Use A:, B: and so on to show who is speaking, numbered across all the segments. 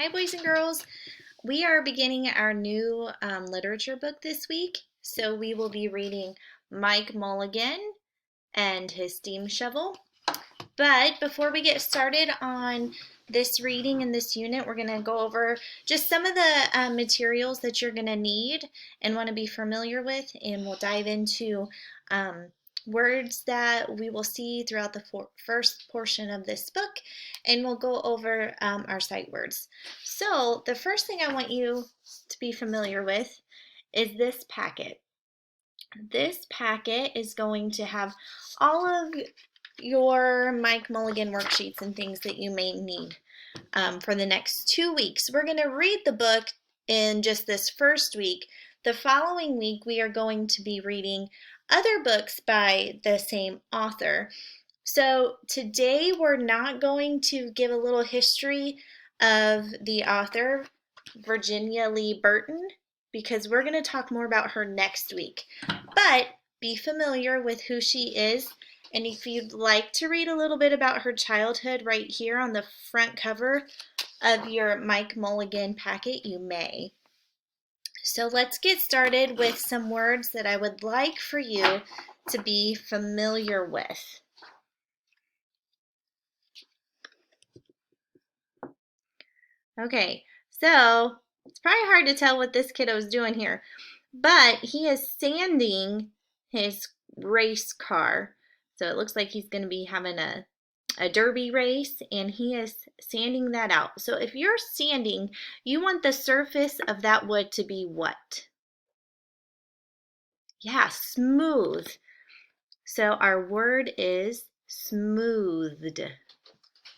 A: Hi, boys and girls. We are beginning our new literature book this week. So we will be reading Mike Mulligan and his steam shovel. But before we get started on this reading in this unit, we're going to go over just some of the materials that you're going to need and want to be familiar with, and we'll dive into words that we will see throughout the first portion of this book, and we'll go over our sight words. So the first thing I want you to be familiar with is this packet. This packet is going to have all of your Mike Mulligan worksheets and things that you may need for the next 2 weeks. We're going to read the book in just this first week. The following week, we are going to be reading other books by the same author. So today, we're not going to give a little history of the author, Virginia Lee Burton, because we're going to talk more about her next week. But be familiar with who she is. And if you'd like to read a little bit about her childhood right here on the front cover of your Mike Mulligan packet, you may. So let's get started with some words that I would like for you to be familiar with. Okay, so it's probably hard to tell what this kiddo is doing here, but he is sanding his race car. So it looks like he's going to be having a derby race, and he is sanding that out. So if you're sanding, you want the surface of that wood to be what? Yeah, smooth. So our word is smoothed.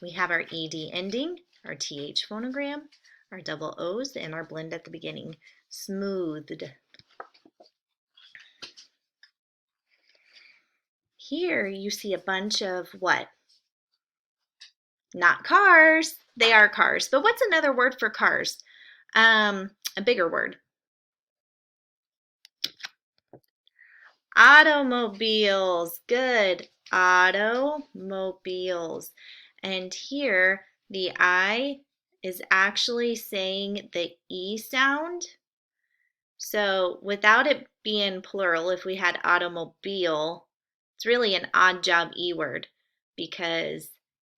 A: We have our ed ending, our th phonogram, our double O's, and our blend at the beginning. Smoothed. Here you see a bunch of what? Not cars. They are cars. But what's another word for cars? A bigger word. Automobiles. Good. Automobiles. And here the I is actually saying the E sound. So without it being plural, if we had automobile, it's really an odd job E word because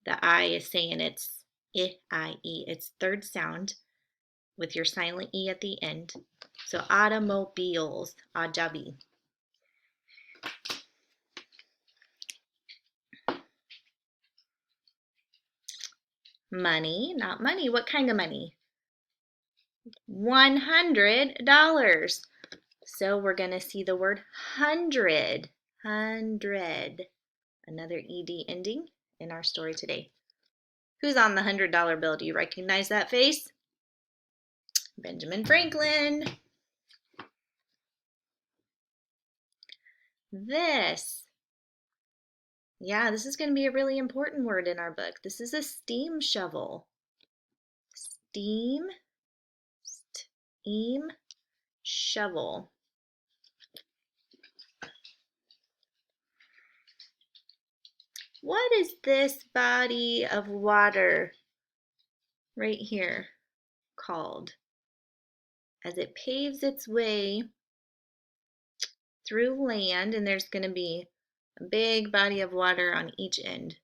A: the I is saying it's I-I-E. It's third sound with your silent E at the end. So automobiles, odd job E. Money, not money. What kind of money? $100. So we're going to see the word hundred. Hundred. Another ed ending in our story today. Who's on the $100 bill? Do you recognize that face? Benjamin Franklin. This. Yeah, this is going to be a really important word in our book. This is a steam shovel. Steam shovel. What is this body of water right here called? As it paves its way through land, and there's going to be a big body of water on each end.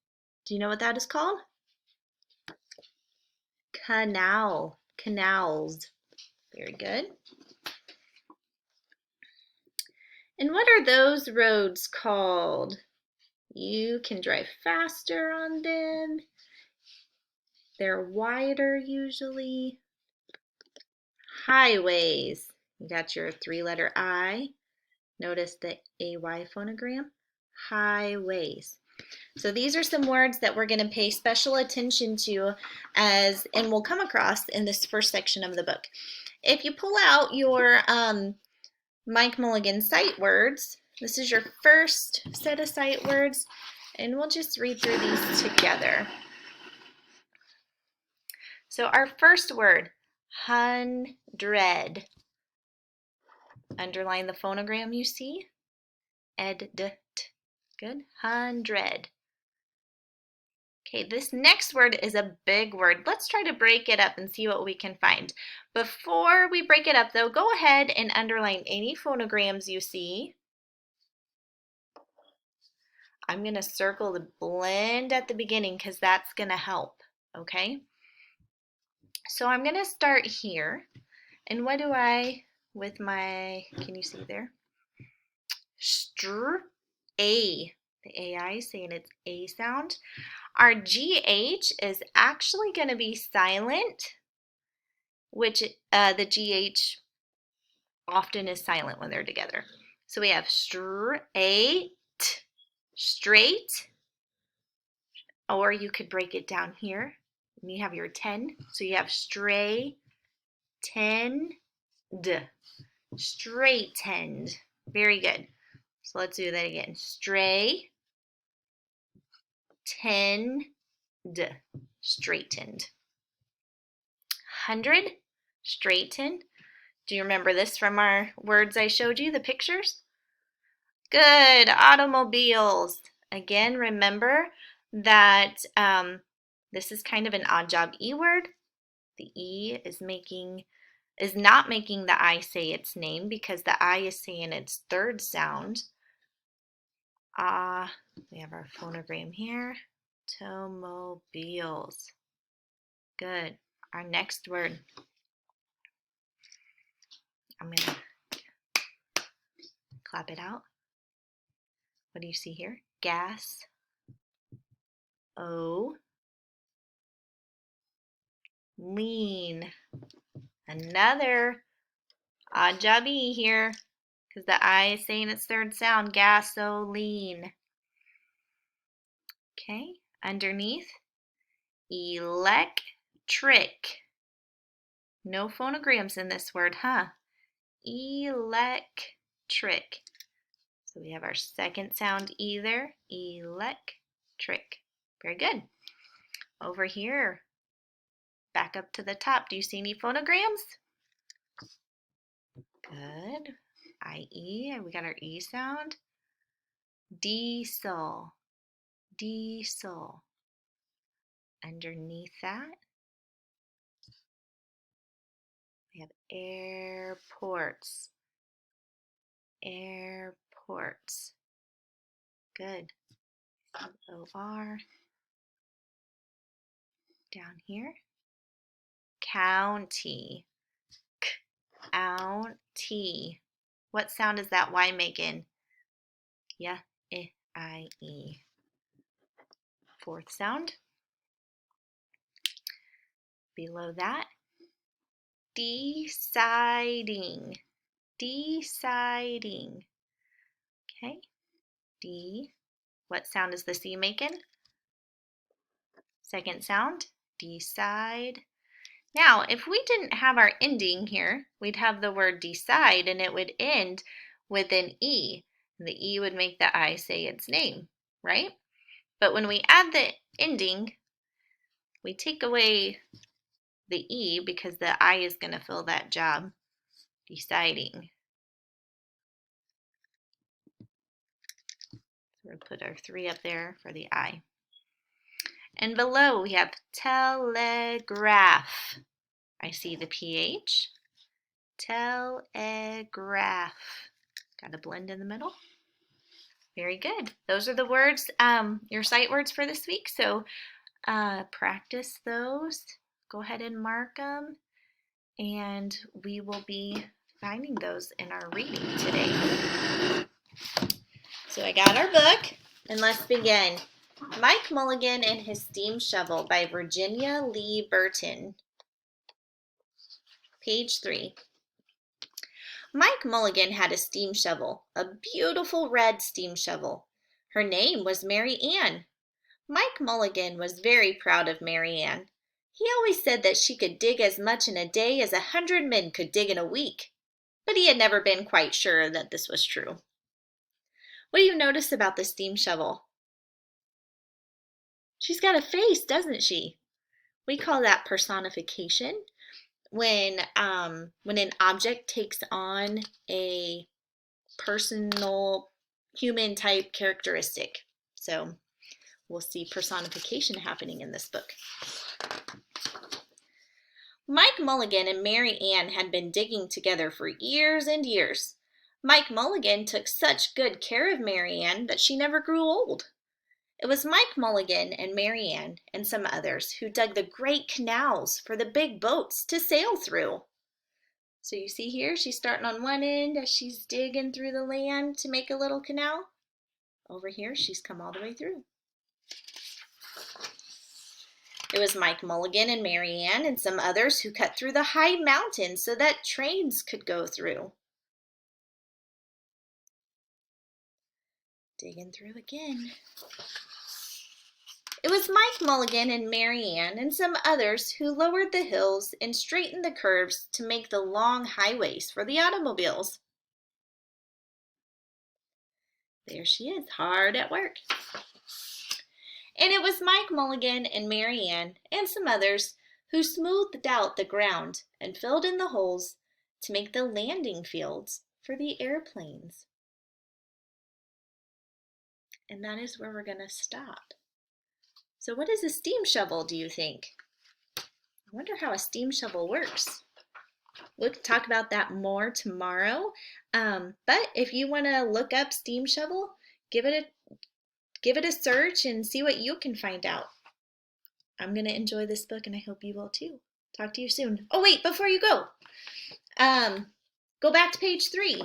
A: Do you know what that is called? Canal. Canals. Very good. And what are those roads called? You can drive faster on them. They're wider usually. Highways. You got your three-letter I. Notice the AY phonogram. Highways. So these are some words that we're going to pay special attention to and we'll come across in this first section of the book. If you pull out your Mike Mulligan sight words, this is your first set of sight words, and we'll just read through these together. So our first word, hundred. Underline the phonogram you see. Ed-d-t. Good. Hundred. Okay, this next word is a big word. Let's try to break it up and see what we can find. Before we break it up though, go ahead and underline any phonograms you see. I'm going to circle the blend at the beginning because that's going to help, okay? So I'm going to start here. And what do I, with my, can you see there? A. The AI is saying it's A sound. Our GH is actually going to be silent, which the GH often is silent when they're together. So we have straight, straight, or you could break it down here. And you have your 10, so you have straightened, straightened. Very good. So let's do that again. Straightened, straightened. 100, straighten. Do you remember this from our words I showed you, the pictures? Good, automobiles. Again, remember that this is kind of an odd job E word. The E is not making the I say its name because the I is saying its third sound. We have our phonogram here. Automobiles. Good. Our next word. I'm going to clap it out. What do you see here? Gas. O. Lean. Another odd job E here because the I is saying its third sound. Gasoline. Okay, underneath. Electric. No phonograms in this word, huh? Electric. So we have our second sound E there. Electric. Very good. Over here, back up to the top. Do you see any phonograms? Good. IE, we got our E sound. Diesel. Diesel. Underneath that, we have airports. Airports. Good. O-R. Down here. County. County. What sound is that Y making? Yeah, I-E. Fourth sound. Below that, deciding. Deciding. Okay. D. What sound is the C making? Second sound. Decide. Now, if we didn't have our ending here, we'd have the word decide and it would end with an E. And the E would make the I say its name, right? But when we add the ending, we take away the E because the I is going to fill that job. Deciding. So we'll put our 3 up there for the I. And below we have telegraph. I see the PH. Telegraph. Got a blend in the middle. Very good. Those are the words, your sight words for this week. So practice those. Go ahead and mark them. And we will be finding those in our reading today. So I got our book, and let's begin. Mike Mulligan and His Steam Shovel by Virginia Lee Burton. Page 3. Mike Mulligan had a steam shovel, a beautiful red steam shovel. Her name was Mary Ann. Mike Mulligan was very proud of Mary Ann. He always said that she could dig as much in a day as 100 men could dig in a week, but he had never been quite sure that this was true. What do you notice about the steam shovel? She's got a face, doesn't she? We call that personification. When an object takes on a personal human type characteristic. So we'll see personification happening in this book. Mike Mulligan and Mary Ann had been digging together for years and years. Mike Mulligan took such good care of Mary Ann that she never grew old. It was Mike Mulligan and Mary Ann and some others who dug the great canals for the big boats to sail through. So you see here, she's starting on one end as she's digging through the land to make a little canal. Over here, she's come all the way through. It was Mike Mulligan and Mary Ann and some others who cut through the high mountains so that trains could go through. Digging through again. It was Mike Mulligan and Mary Ann and some others who lowered the hills and straightened the curves to make the long highways for the automobiles. There she is, hard at work. And it was Mike Mulligan and Mary Ann and some others who smoothed out the ground and filled in the holes to make the landing fields for the airplanes. And that is where we're going to stop. So what is a steam shovel, do you think? I wonder how a steam shovel works. We'll talk about that more tomorrow. But if you want to look up steam shovel, give it a search and see what you can find out. I'm going to enjoy this book and I hope you will too. Talk to you soon. Oh wait, before you go, go back to page 3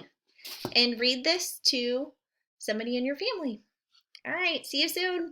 A: and read this to somebody in your family. All right, see you soon.